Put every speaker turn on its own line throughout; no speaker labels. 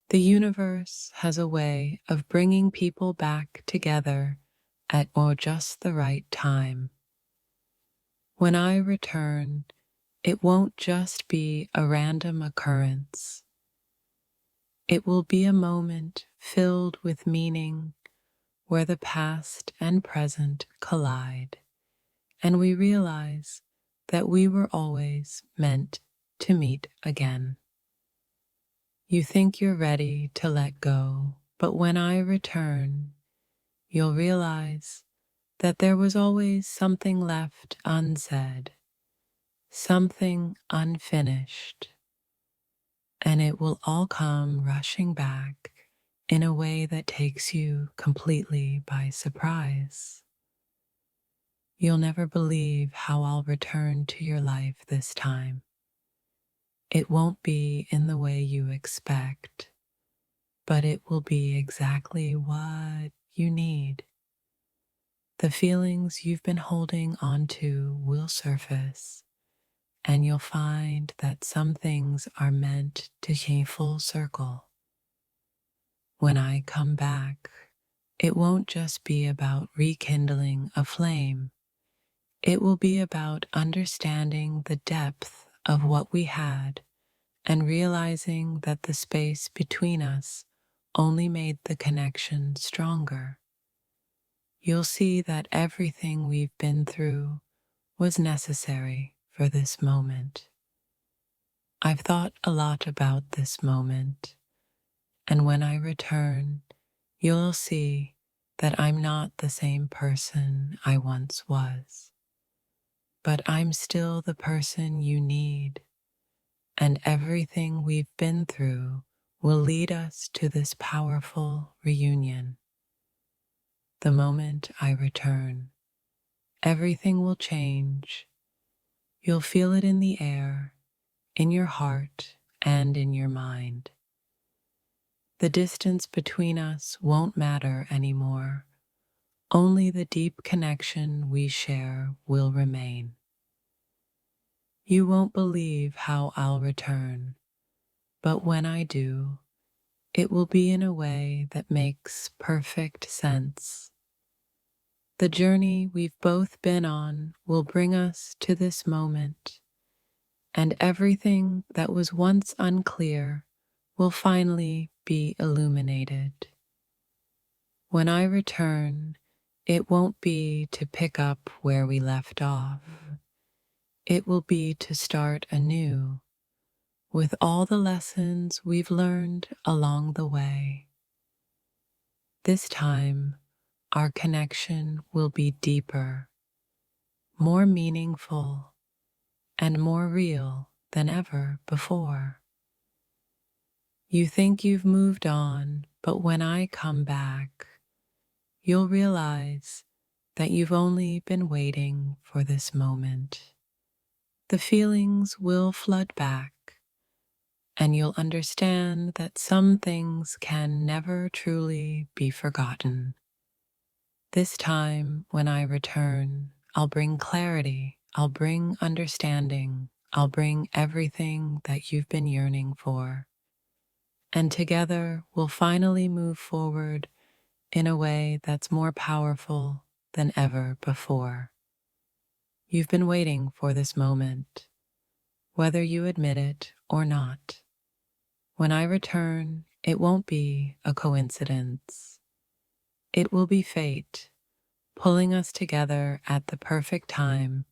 The universe has a way of bringing people back together at just the right time. When I return, it won't just be a random occurrence. It will be a moment filled with meaning where the past and present collide, and we realize that we were always meant to meet again. You think you're ready to let go, but when I return, you'll realize that there was always something left unsaid, something unfinished, and it will all come rushing back in a way that takes you completely by surprise. You'll never believe how I'll return to your life this time. It won't be in the way you expect, but it will be exactly what you need. The feelings you've been holding onto will surface, and you'll find that some things are meant to came full circle. When I come back, it won't just be about rekindling a flame. It will be about understanding the depth of what we had and realizing that the space between us only made the connection stronger. You'll see that everything we've been through was necessary for this moment. I've thought a lot about this moment, and when I return, you'll see that I'm not the same person I once was. But I'm still the person you need, and everything we've been through will lead us to this powerful reunion. The moment I return, everything will change. You'll feel it in the air, in your heart, and in your mind. The distance between us won't matter anymore. Only the deep connection we share will remain. You won't believe how I'll return, but when I do, it will be in a way that makes perfect sense. The journey we've both been on will bring us to this moment, and everything that was once unclear will finally be illuminated. When I return, it won't be to pick up where we left off. It will be to start anew with all the lessons we've learned along the way. This time, our connection will be deeper, more meaningful, and more real than ever before. You think you've moved on, but when I come back, you'll realize that you've only been waiting for this moment. The feelings will flood back, and you'll understand that some things can never truly be forgotten. This time, when I return, I'll bring clarity, I'll bring understanding, I'll bring everything that you've been yearning for. And together, we'll finally move forward in a way that's more powerful than ever before. You've been waiting for this moment, whether you admit it or not. When I return, it won't be a coincidence. It will be fate, pulling us together at the perfect time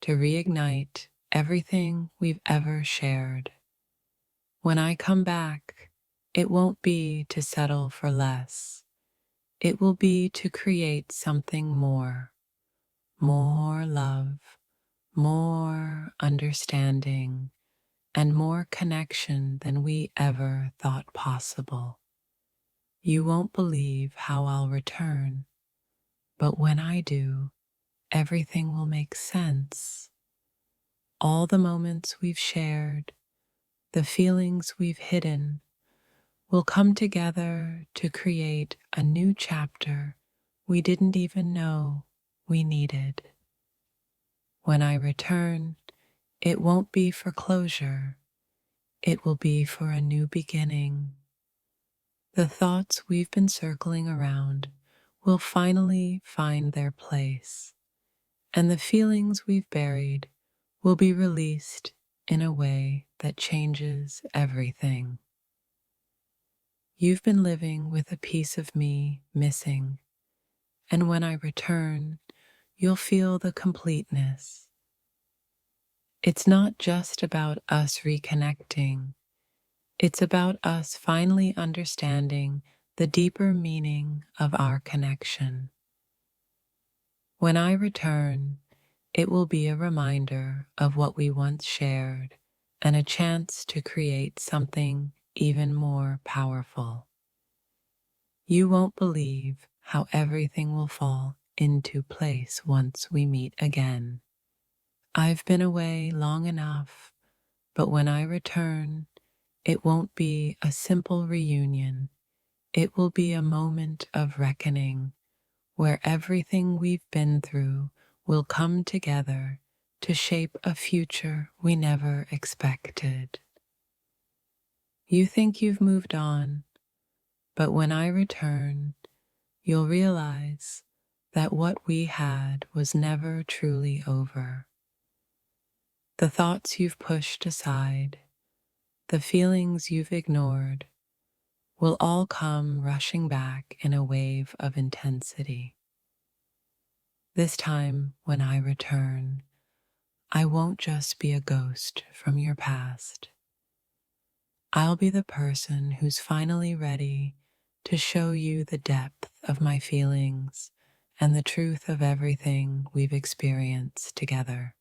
to reignite everything we've ever shared. When I come back, it won't be to settle for less. It will be to create something more love, more understanding, and more connection than we ever thought possible. You won't believe how I'll return, but when I do, everything will make sense. All the moments we've shared, the feelings we've hidden, will come together to create a new chapter we didn't even know we needed. When I return, it won't be for closure. It will be for a new beginning, The thoughts we've been circling around will finally find their place, and the feelings we've buried will be released in a way that changes everything. You've been living with a piece of me missing, and when I return, you'll feel the completeness. It's not just about us reconnecting, it's about us finally understanding the deeper meaning of our connection. When I return, it will be a reminder of what we once shared and a chance to create something even more powerful. You won't believe how everything will fall into place once we meet again. I've been away long enough, but when I return, it won't be a simple reunion. It will be a moment of reckoning where everything we've been through will come together to shape a future we never expected. You think you've moved on, but when I return, you'll realize that what we had was never truly over. The thoughts you've pushed aside, the feelings you've ignored, will all come rushing back in a wave of intensity. This time, when I return, I won't just be a ghost from your past. I'll be the person who's finally ready to show you the depth of my feelings and the truth of everything we've experienced together.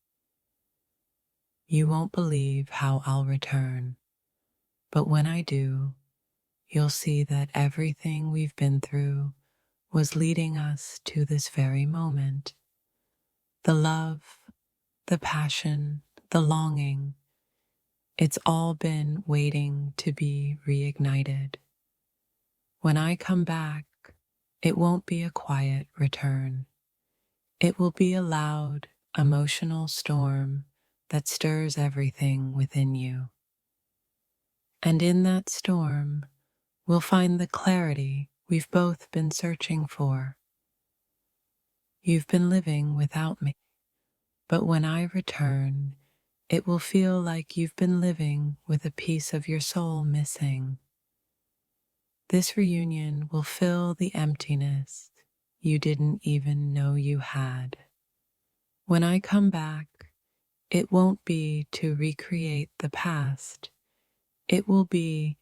You won't believe how I'll return, but when I do, you'll see that everything we've been through was leading us to this very moment. The love, the passion, the longing, it's all been waiting to be reignited. When I come back, it won't be a quiet return. It will be a loud, emotional storm that stirs everything within you. And in that storm, we'll find the clarity we've both been searching for. You've been living without me, but when I return, it will feel like you've been living with a piece of your soul missing. This reunion will fill the emptiness you didn't even know you had. When I come back, it won't be to recreate the past. It will be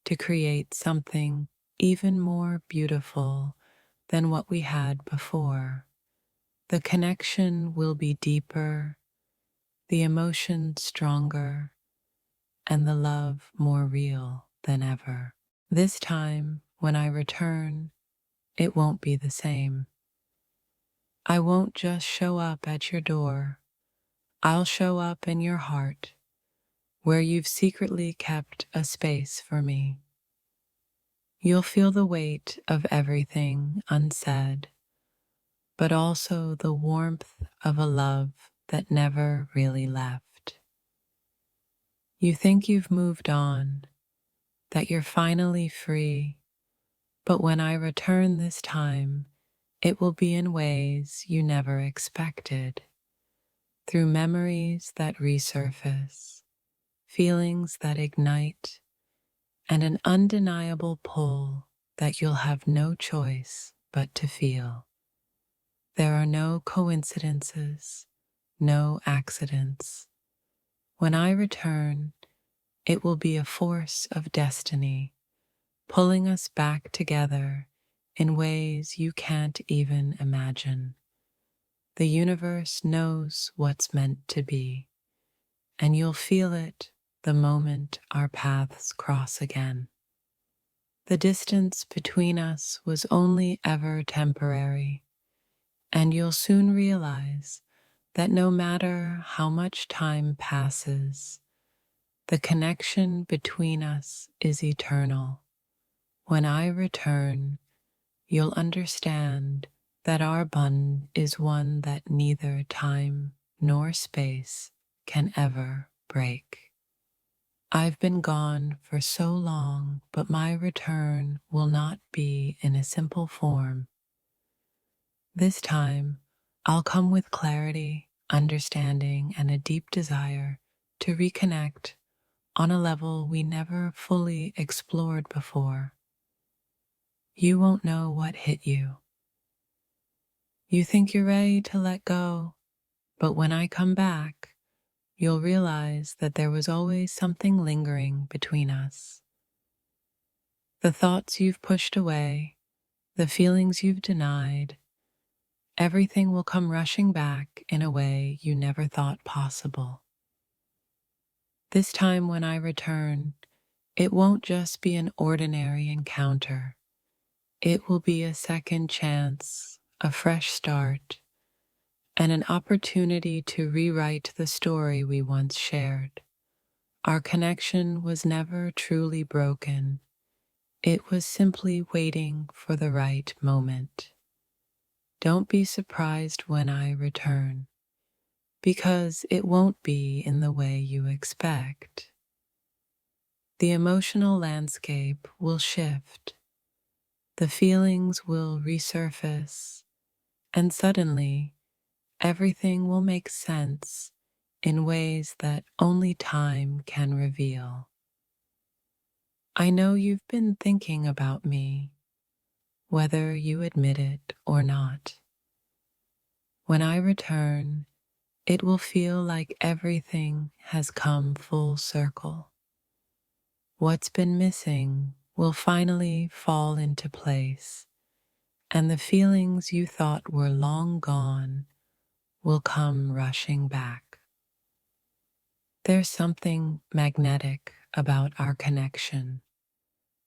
to create something even more beautiful than what we had before. The connection will be deeper, the emotion stronger, and the love more real than ever. This time, when I return, it won't be the same. I won't just show up at your door. I'll show up in your heart, where you've secretly kept a space for me. You'll feel the weight of everything unsaid, but also the warmth of a love that never really left. You think you've moved on, that you're finally free, but when I return this time, it will be in ways you never expected, through memories that resurface, feelings that ignite, and an undeniable pull that you'll have no choice but to feel. There are no coincidences, no accidents. When I return, it will be a force of destiny, pulling us back together in ways you can't even imagine. The universe knows what's meant to be, and you'll feel it the moment our paths cross again. The distance between us was only ever temporary, and you'll soon realize that no matter how much time passes, the connection between us is eternal. When I return, you'll understand that our bond is one that neither time nor space can ever break. I've been gone for so long, but my return will not be in a simple form. This time, I'll come with clarity, understanding, and a deep desire to reconnect on a level we never fully explored before. You won't know what hit you. You think you're ready to let go, but when I come back, you'll realize that there was always something lingering between us. The thoughts you've pushed away, the feelings you've denied, everything will come rushing back in a way you never thought possible. This time when I return, it won't just be an ordinary encounter. It will be a second chance, a fresh start, and an opportunity to rewrite the story we once shared. Our connection was never truly broken. It was simply waiting for the right moment. Don't be surprised when I return, because it won't be in the way you expect. The emotional landscape will shift, the feelings will resurface, and suddenly everything will make sense in ways that only time can reveal. I know you've been thinking about me, whether you admit it or not. When I return, it will feel like everything has come full circle. What's been missing will finally fall into place, and the feelings you thought were long gone will come rushing back. There's something magnetic about our connection,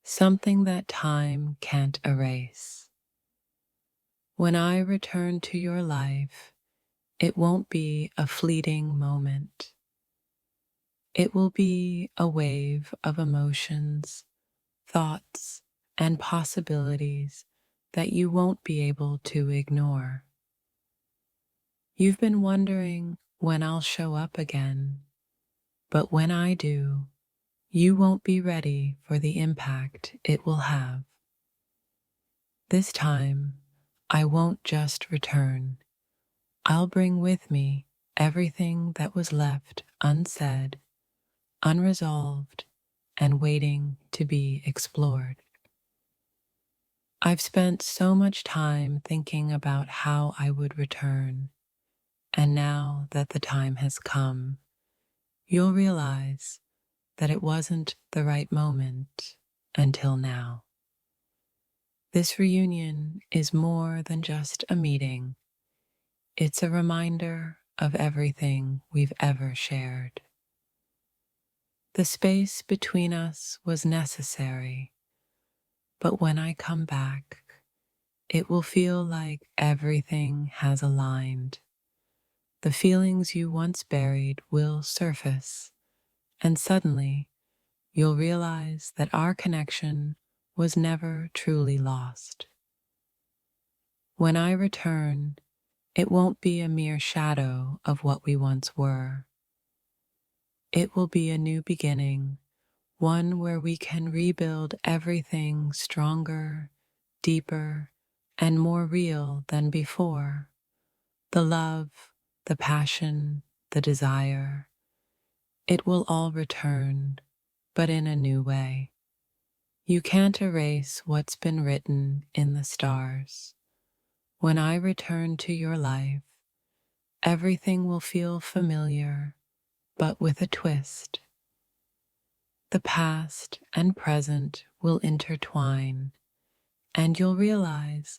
something that time can't erase. When I return to your life, it won't be a fleeting moment. It will be a wave of emotions, thoughts, and possibilities that you won't be able to ignore. You've been wondering when I'll show up again, but when I do, you won't be ready for the impact it will have. This time, I won't just return. I'll bring with me everything that was left unsaid, unresolved, and waiting to be explored. I've spent so much time thinking about how I would return, and now that the time has come, you'll realize that it wasn't the right moment until now. This reunion is more than just a meeting. It's a reminder of everything we've ever shared. The space between us was necessary, but when I come back, it will feel like everything has aligned. The feelings you once buried will surface, and suddenly you'll realize that our connection was never truly lost. When I return, it won't be a mere shadow of what we once were. It will be a new beginning, one where we can rebuild everything stronger, deeper, and more real than before. The love, the passion, the desire, it will all return, but in a new way. You can't erase what's been written in the stars. When I return to your life, everything will feel familiar, but with a twist. The past and present will intertwine, and you'll realize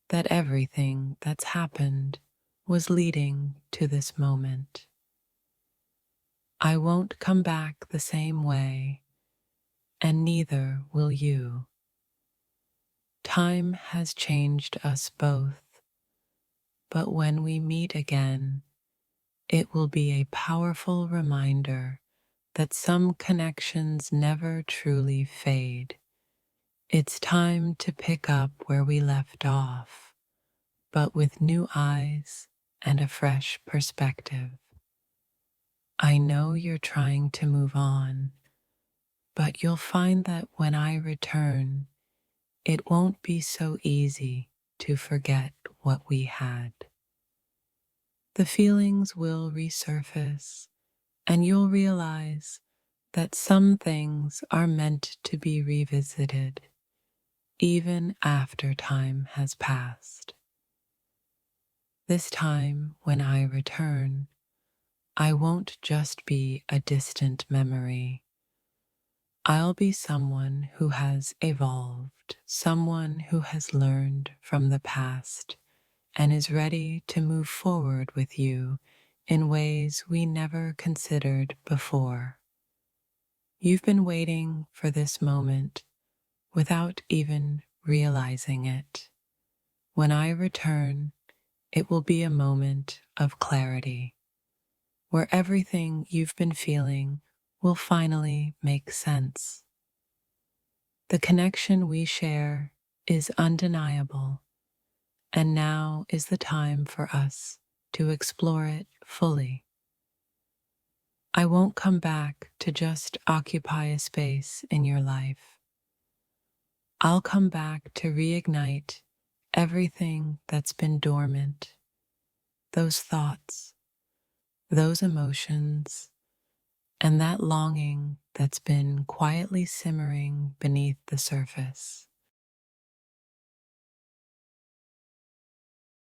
that everything that's happened was leading to this moment. I won't come back the same way, and neither will you. Time has changed us both, but when we meet again, it will be a powerful reminder that some connections never truly fade. It's time to pick up where we left off, but with new eyes and a fresh perspective. I know you're trying to move on, But you'll find that when I return, it won't be so easy to forget what we had. The feelings will resurface, and you'll realize that some things are meant to be revisited even after time has passed. This time, when I return, I won't just be a distant memory. I'll be someone who has evolved, someone who has learned from the past and is ready to move forward with you in ways we never considered before. You've been waiting for this moment without even realizing it. When I return, it will be a moment of clarity, where everything you've been feeling will finally make sense. The connection we share is undeniable, and now is the time for us to explore it fully. I won't come back to just occupy a space in your life. I'll come back to reignite everything that's been dormant, those thoughts, those emotions, and that longing that's been quietly simmering beneath the surface.